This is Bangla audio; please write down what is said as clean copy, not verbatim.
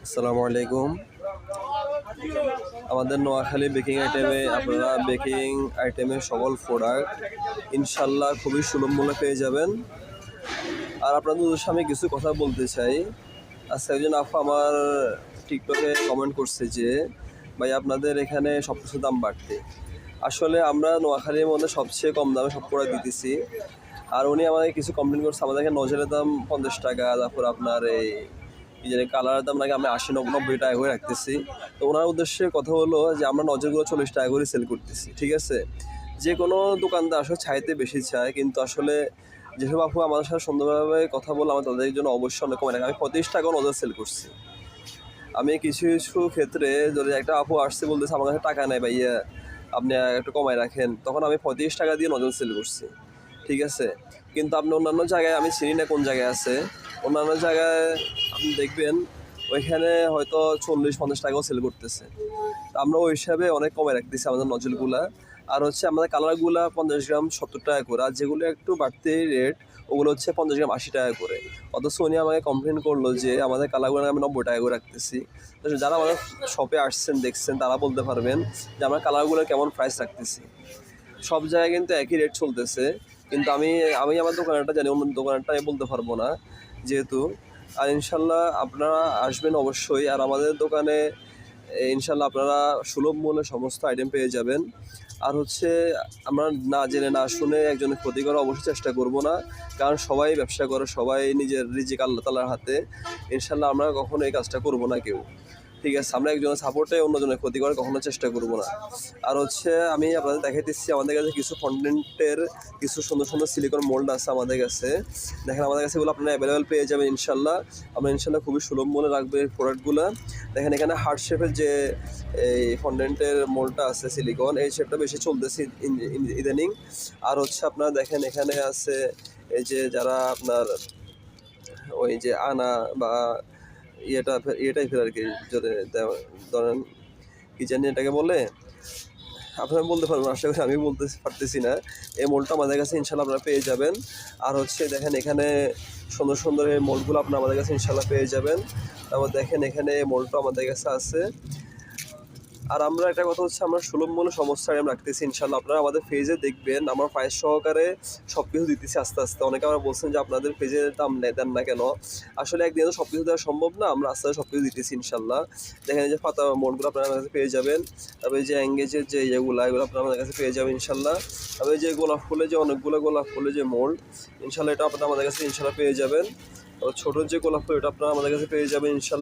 আসসালামু আলাইকুম। আমাদের নোয়াখালী বেকিং আইটেমে আপনারা বেকিং আইটেমের সকল প্রোডাক্ট ইনশাল্লাহ খুবই সুলভ মূল্যে পেয়ে যাবেন। আর আপনাদের উদ্দেশ্যে আমি কিছু কথা বলতে চাই। আজকে একজন আপু আমার টিকটকে কমেন্ট করছে যে ভাই আপনাদের এখানে সব কিছুর দাম বাড়তে। আসলে আমরা নোয়াখালীর মধ্যে সবচেয়ে কম দামে সব প্রোডাক্ট দিতেছি। আর উনি আমাকে কিছু কমপ্লেন করছে, আমাদের এখানে নজরের দাম 50 টাকা, তারপর আপনার এই যে কালারের দাম নাকি আমি 80-90 টাকা করে রাখতেছি। তো ওনার উদ্দেশ্যে কথা হলো যে আমরা নজরগুলো 40 টাকা করে সেল করতেছি, ঠিক আছে। যে কোনো দোকানদার আসলে চাইতে বেশি চায়, কিন্তু আসলে যেসব আপু আমাদের সাথে সুন্দরভাবে কথা বলে আমার তাদের জন্য অবশ্যই অনেক কমে রাখে। আমি 35 টাকাও নজর সেল করছি। আমি কিছু কিছু ক্ষেত্রে যদি একটা আপু আসছে বলতেছে আমার কাছে টাকা নেই ভাইয়া, আপনি একটু কমায় রাখেন, তখন আমি 35 টাকা দিয়ে নজর সেল করছি, ঠিক আছে। কিন্তু আপনি অন্যান্য জায়গায়, আমি চিনি না কোন জায়গায় আছে, অন্যান্য জায়গায় আপনি দেখবেন ওইখানে হয়তো 40-50 টাকাও সেল করতেছে। আমরা ওই হিসাবে অনেক কমে রাখতেছি আমাদের নজলগুলা। আর হচ্ছে আমাদের কালারগুলা 50 গ্রাম 70 টাকা করে, আর যেগুলো একটু বাড়তি রেট ওগুলো হচ্ছে 50 গ্রাম 80 টাকা করে। অথচ উনি আমাকে কমপ্লেন করলো যে আমাদের কালারগুলো আমি 90 টাকা করে রাখতেছি। তো যারা আমাদের শপে আসছেন দেখছেন তারা বলতে পারবেন যে আমরা কালারগুলো কেমন প্রাইস রাখতেছি। সব জায়গায় কিন্তু একই রেট চলতেছে, কিন্তু আমি আমি আমার দোকানটা জানি, অন্য দোকানটা আমি বলতে পারবো না যেহেতু। আর ইনশাল্লাহ আপনারা আসবেন অবশ্যই, আর আমাদের দোকানে ইনশাল্লাহ আপনারা সুলভ মূল্যে সমস্ত আইটেম পেয়ে যাবেন। আর হচ্ছে আমরা না জেনে না শুনে একজনের ক্ষতি করার অবশ্যই চেষ্টা করব না, কারণ সবাই ব্যবসা করে, সবাই নিজের রিজিক আল্লাহ তাআলার হাতে। ইনশাল্লাহ আমরা কখনো এই কাজটা করব না কেউ, ঠিক আছে। আমরা একজনের সাপোর্টে অন্যজনের ক্ষতি করার কখনো চেষ্টা করব না। আর হচ্ছে আমি আপনাদের দেখাইতেছি আমাদের কাছে কিছু ফন্ডেন্টের কিছু সুন্দর সুন্দর সিলিকন মোল্ড আছে আমাদের কাছে। দেখেন আমাদের কাছে এগুলো আপনারা অ্যাভেলেবেল পেয়ে যাবেন ইনশাল্লাহ। আমরা ইনশাল্লাহ খুবই সুলভ মূল্যে রাখবো এই প্রোডাক্টগুলো। দেখেন এখানে হার্ট শেপের যে এই ফন্ডেন্টের মোল্ডটা আছে সিলিকন, এই শেপটা বেশি চলতেছে ইদানিং। আর হচ্ছে আপনারা দেখেন এখানে আছে এই যে যারা আপনার ওই যে আনা বা ইয়ে টাইপের আর কি, যদি ধরেন কি জানি এটাকে বলে, আপনারা বলতে পারবেন, আশা করি আমি বলতে পারতেছি না। এই মোল্ডটা আমাদের কাছে ইনশাল্লাহ আপনারা পেয়ে যাবেন। আর হচ্ছে দেখেন এখানে সুন্দর সুন্দর এই মোল্ডগুলো আপনারা আমাদের কাছে ইনশাল্লাহ পেয়ে যাবেন। তারপর দেখেন এখানে এই মোল্ডটা আমাদের কাছে আছে। আর আমরা একটা কথা হচ্ছে আমরা সুলভ মূল্যে সমস্ত আইটেম রাখতেছি ইনশাল্লাহ। আপনারা আমাদের পেজে দেখবেন আমরা প্রাইস সহকারে সব কিছু দিতেছি আস্তে আস্তে। অনেকে আমরা বলছেন যে আপনাদের পেজের দাম দেন না কেন, আসলে একদিনে তো সব কিছু দেওয়া সম্ভব না, আমরা আস্তে আস্তে সব কিছু দিতেছি ইনশাল্লাহ। দেখেন যে পাতা মোড়গুলো আপনারা আমাদের কাছে পেয়ে যাবেন। তারপরে যে এঙ্গেজের যে ইয়েগুলো এগুলো আপনারা আমাদের কাছে পেয়ে যাবেন ইনশাল্লাহ। তারপরে যে গোলাপ ফুলে যে অনেকগুলো গোলাপ ফুলে যে মোল্ড, ইনশাল্লাহ এটা আপনারা আমাদের কাছে ইনশাল্লাহ পেয়ে যাবেন। ছোটোর যে গোলাপ ফুল এটা আপনারা আমাদের কাছে পেয়ে যাবেন ইনশাল্লাহ।